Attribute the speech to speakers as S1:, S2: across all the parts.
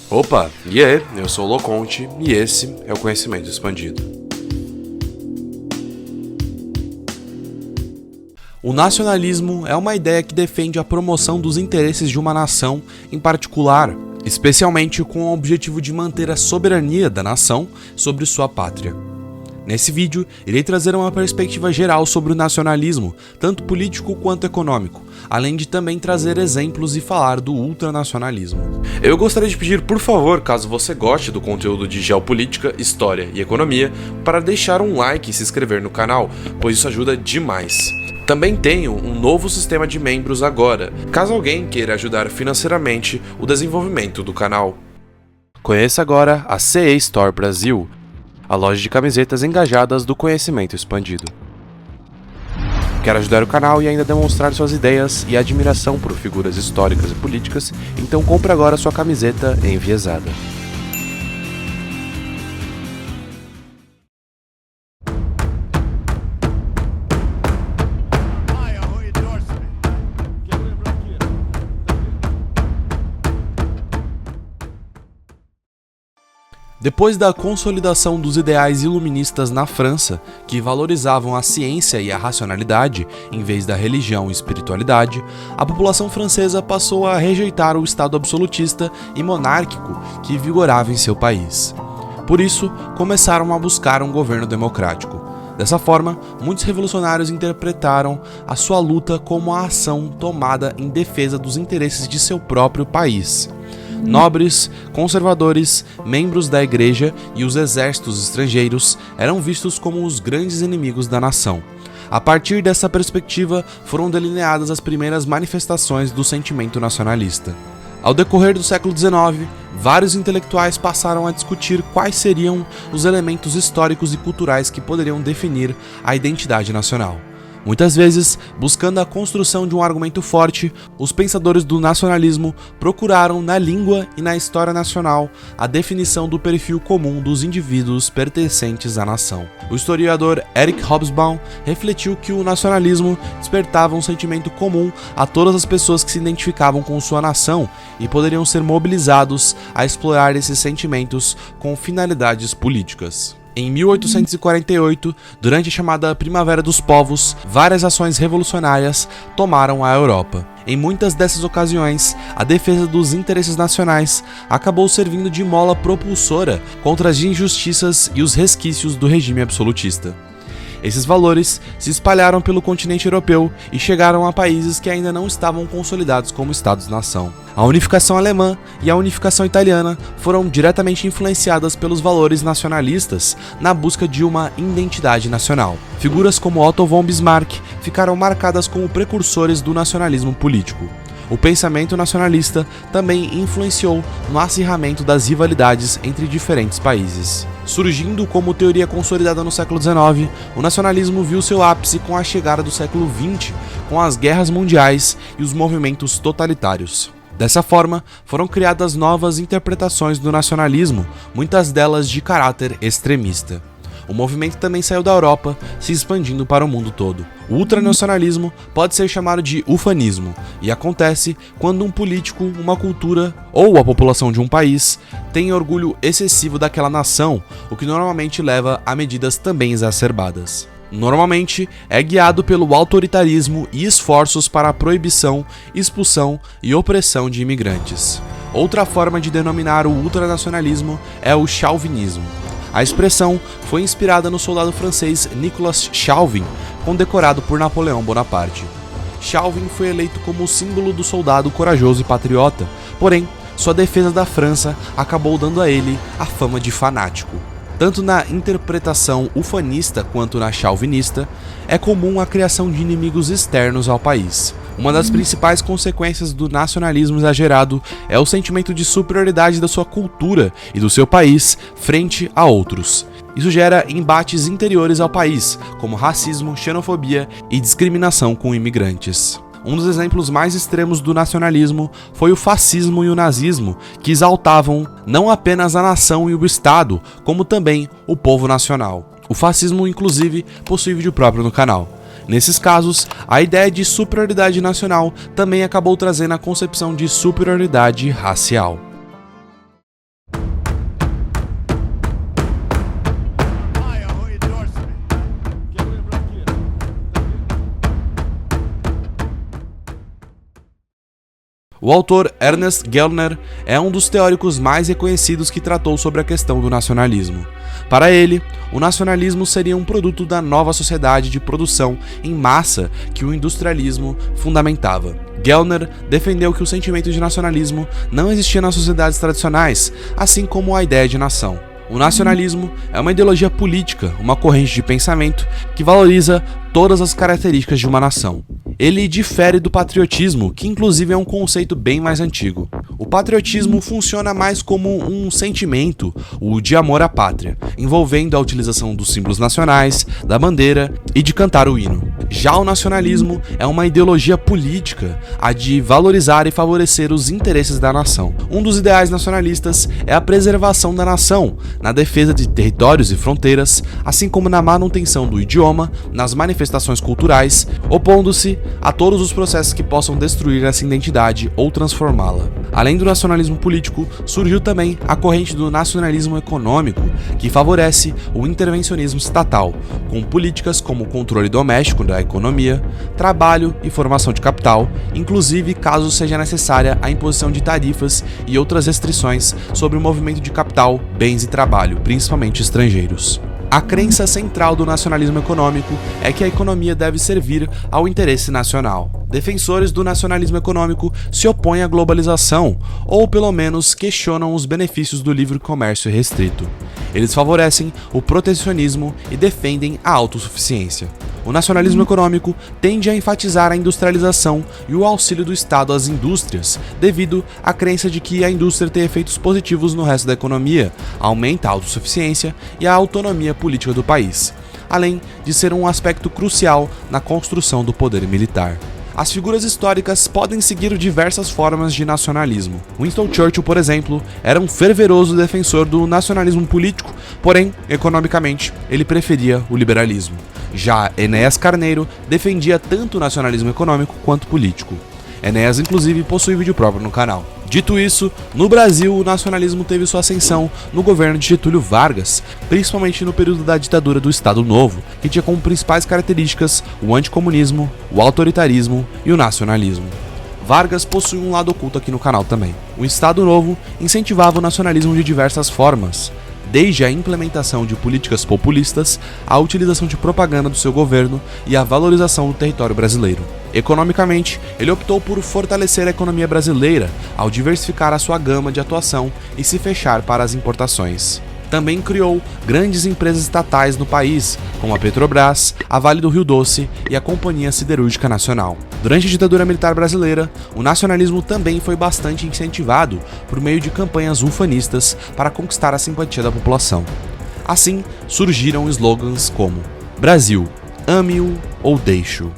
S1: Opa, e aí? Eu sou o Loconte e esse é o Conhecimento Expandido. O nacionalismo é uma ideia que defende a promoção dos interesses de uma nação em particular, especialmente com o objetivo de manter a soberania da nação sobre sua pátria. Nesse vídeo, irei trazer uma perspectiva geral sobre o nacionalismo, tanto político quanto econômico, além de também trazer exemplos e falar do ultranacionalismo. Eu gostaria de pedir, por favor, caso você goste do conteúdo de geopolítica, história e economia, para deixar um like e se inscrever no canal, pois isso ajuda demais. Também tenho um novo sistema de membros agora, caso alguém queira ajudar financeiramente o desenvolvimento do canal. Conheça agora a CE Store Brasil, a loja de camisetas engajadas do conhecimento expandido. Quer ajudar o canal e ainda demonstrar suas ideias e admiração por figuras históricas e políticas? Então compre agora sua camiseta enviesada. Depois da consolidação dos ideais iluministas na França, que valorizavam a ciência e a racionalidade em vez da religião e espiritualidade, a população francesa passou a rejeitar o Estado absolutista e monárquico que vigorava em seu país. Por isso, começaram a buscar um governo democrático. Dessa forma, muitos revolucionários interpretaram a sua luta como a ação tomada em defesa dos interesses de seu próprio país. Nobres, conservadores, membros da igreja e os exércitos estrangeiros eram vistos como os grandes inimigos da nação. A partir dessa perspectiva, foram delineadas as primeiras manifestações do sentimento nacionalista. Ao decorrer do século XIX, vários intelectuais passaram a discutir quais seriam os elementos históricos e culturais que poderiam definir a identidade nacional. Muitas vezes, buscando a construção de um argumento forte, os pensadores do nacionalismo procuraram na língua e na história nacional a definição do perfil comum dos indivíduos pertencentes à nação. O historiador Eric Hobsbawm refletiu que o nacionalismo despertava um sentimento comum a todas as pessoas que se identificavam com sua nação e poderiam ser mobilizados a explorar esses sentimentos com finalidades políticas. Em 1848, durante a chamada Primavera dos Povos, várias ações revolucionárias tomaram a Europa. Em muitas dessas ocasiões, a defesa dos interesses nacionais acabou servindo de mola propulsora contra as injustiças e os resquícios do regime absolutista. Esses valores se espalharam pelo continente europeu e chegaram a países que ainda não estavam consolidados como estados-nação. A unificação alemã e a unificação italiana foram diretamente influenciadas pelos valores nacionalistas na busca de uma identidade nacional. Figuras como Otto von Bismarck ficaram marcadas como precursores do nacionalismo político. O pensamento nacionalista também influenciou no acirramento das rivalidades entre diferentes países. Surgindo como teoria consolidada no século XIX, o nacionalismo viu seu ápice com a chegada do século XX, com as guerras mundiais e os movimentos totalitários. Dessa forma, foram criadas novas interpretações do nacionalismo, muitas delas de caráter extremista. O movimento também saiu da Europa, se expandindo para o mundo todo. O ultranacionalismo pode ser chamado de ufanismo, e acontece quando um político, uma cultura ou a população de um país tem orgulho excessivo daquela nação, o que normalmente leva a medidas também exacerbadas. Normalmente é guiado pelo autoritarismo e esforços para a proibição, expulsão e opressão de imigrantes. Outra forma de denominar o ultranacionalismo é o chauvinismo. A expressão foi inspirada no soldado francês Nicolas Chauvin, condecorado por Napoleão Bonaparte. Chauvin foi eleito como o símbolo do soldado corajoso e patriota, porém, sua defesa da França acabou dando a ele a fama de fanático. Tanto na interpretação ufanista quanto na chauvinista, é comum a criação de inimigos externos ao país. Uma das principais consequências do nacionalismo exagerado é o sentimento de superioridade da sua cultura e do seu país frente a outros. Isso gera embates interiores ao país, como racismo, xenofobia e discriminação com imigrantes. Um dos exemplos mais extremos do nacionalismo foi o fascismo e o nazismo, que exaltavam não apenas a nação e o Estado, como também o povo nacional. O fascismo, inclusive, possui vídeo próprio no canal. Nesses casos, a ideia de superioridade nacional também acabou trazendo a concepção de superioridade racial. O autor Ernest Gellner é um dos teóricos mais reconhecidos que tratou sobre a questão do nacionalismo. Para ele, o nacionalismo seria um produto da nova sociedade de produção em massa que o industrialismo fundamentava. Gellner defendeu que o sentimento de nacionalismo não existia nas sociedades tradicionais, assim como a ideia de nação. O nacionalismo é uma ideologia política, uma corrente de pensamento que valoriza todas as características de uma nação. Ele difere do patriotismo, que inclusive é um conceito bem mais antigo. O patriotismo funciona mais como um sentimento, o de amor à pátria, envolvendo a utilização dos símbolos nacionais, da bandeira e de cantar o hino. Já o nacionalismo é uma ideologia política, a de valorizar e favorecer os interesses da nação. Um dos ideais nacionalistas é a preservação da nação, na defesa de territórios e fronteiras, assim como na manutenção do idioma, nas manifestações culturais, opondo-se a todos os processos que possam destruir essa identidade ou transformá-la. Além do nacionalismo político, surgiu também a corrente do nacionalismo econômico, que favorece o intervencionismo estatal, com políticas como o controle doméstico da economia, trabalho e formação de capital, inclusive caso seja necessária a imposição de tarifas e outras restrições sobre o movimento de capital, bens e trabalho, principalmente estrangeiros. A crença central do nacionalismo econômico é que a economia deve servir ao interesse nacional. Defensores do nacionalismo econômico se opõem à globalização, ou pelo menos questionam os benefícios do livre comércio restrito. Eles favorecem o protecionismo e defendem a autossuficiência. O nacionalismo econômico tende a enfatizar a industrialização e o auxílio do Estado às indústrias, devido à crença de que a indústria tem efeitos positivos no resto da economia, aumenta a autossuficiência e a autonomia política do país, além de ser um aspecto crucial na construção do poder militar. As figuras históricas podem seguir diversas formas de nacionalismo. Winston Churchill, por exemplo, era um fervoroso defensor do nacionalismo político, porém, economicamente, ele preferia o liberalismo. Já Enéas Carneiro defendia tanto o nacionalismo econômico quanto político. Enéas, inclusive, possui vídeo próprio no canal. Dito isso, no Brasil o nacionalismo teve sua ascensão no governo de Getúlio Vargas, principalmente no período da ditadura do Estado Novo, que tinha como principais características o anticomunismo, o autoritarismo e o nacionalismo. Vargas possui um lado oculto aqui no canal também. O Estado Novo incentivava o nacionalismo de diversas formas, desde a implementação de políticas populistas, à utilização de propaganda do seu governo e a valorização do território brasileiro. Economicamente, ele optou por fortalecer a economia brasileira ao diversificar a sua gama de atuação e se fechar para as importações. Também criou grandes empresas estatais no país, como a Petrobras, a Vale do Rio Doce e a Companhia Siderúrgica Nacional. Durante a ditadura militar brasileira, o nacionalismo também foi bastante incentivado por meio de campanhas ufanistas para conquistar a simpatia da população. Assim, surgiram slogans como Brasil, ame-o ou deixe-o.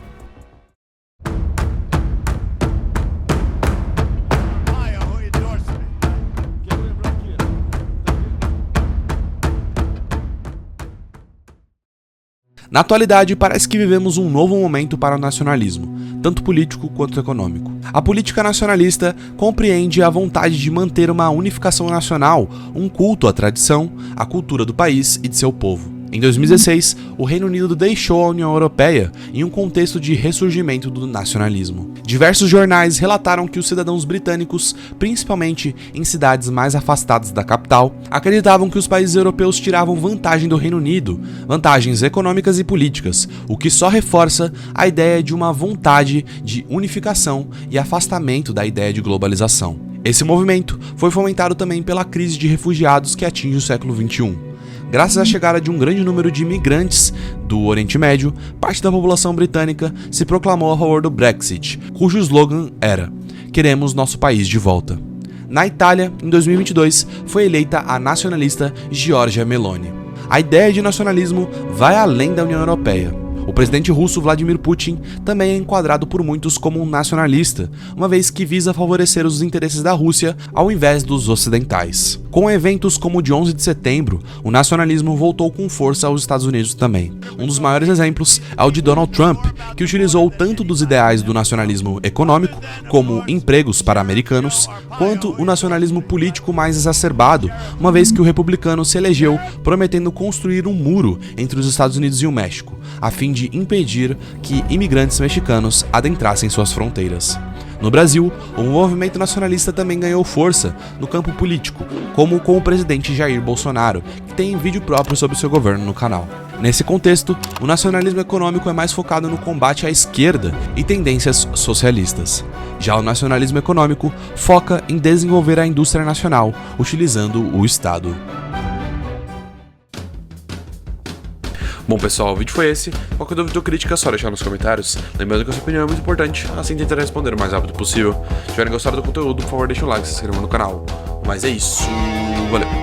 S1: Na atualidade, parece que vivemos um novo momento para o nacionalismo, tanto político quanto econômico. A política nacionalista compreende a vontade de manter uma unificação nacional, um culto à tradição, à cultura do país e de seu povo. Em 2016, o Reino Unido deixou a União Europeia em um contexto de ressurgimento do nacionalismo. Diversos jornais relataram que os cidadãos britânicos, principalmente em cidades mais afastadas da capital, acreditavam que os países europeus tiravam vantagem do Reino Unido, vantagens econômicas e políticas, o que só reforça a ideia de uma vontade de unificação e afastamento da ideia de globalização. Esse movimento foi fomentado também pela crise de refugiados que atinge o século XXI. Graças à chegada de um grande número de imigrantes do Oriente Médio, parte da população britânica se proclamou a favor do Brexit, cujo slogan era "Queremos nosso país de volta". Na Itália, em 2022, foi eleita a nacionalista Giorgia Meloni. A ideia de nacionalismo vai além da União Europeia. O presidente russo Vladimir Putin também é enquadrado por muitos como um nacionalista, uma vez que visa favorecer os interesses da Rússia ao invés dos ocidentais. Com eventos como o de 11 de setembro, o nacionalismo voltou com força aos Estados Unidos também. Um dos maiores exemplos é o de Donald Trump, que utilizou tanto dos ideais do nacionalismo econômico, como empregos para americanos, quanto o nacionalismo político mais exacerbado, uma vez que o republicano se elegeu prometendo construir um muro entre os Estados Unidos e o México, a fim de impedir que imigrantes mexicanos adentrassem suas fronteiras. No Brasil, o movimento nacionalista também ganhou força no campo político, como com o presidente Jair Bolsonaro, que tem vídeo próprio sobre seu governo no canal. Nesse contexto, o nacionalismo econômico é mais focado no combate à esquerda e tendências socialistas. Já o nacionalismo econômico foca em desenvolver a indústria nacional, utilizando o Estado. Bom pessoal, o vídeo foi esse. Qualquer dúvida ou crítica é só deixar nos comentários. Lembrando que a sua opinião é muito importante, assim tentarei responder o mais rápido possível. Se tiverem gostado do conteúdo, por favor deixem um like e se inscrevam no canal. Mas é isso, valeu!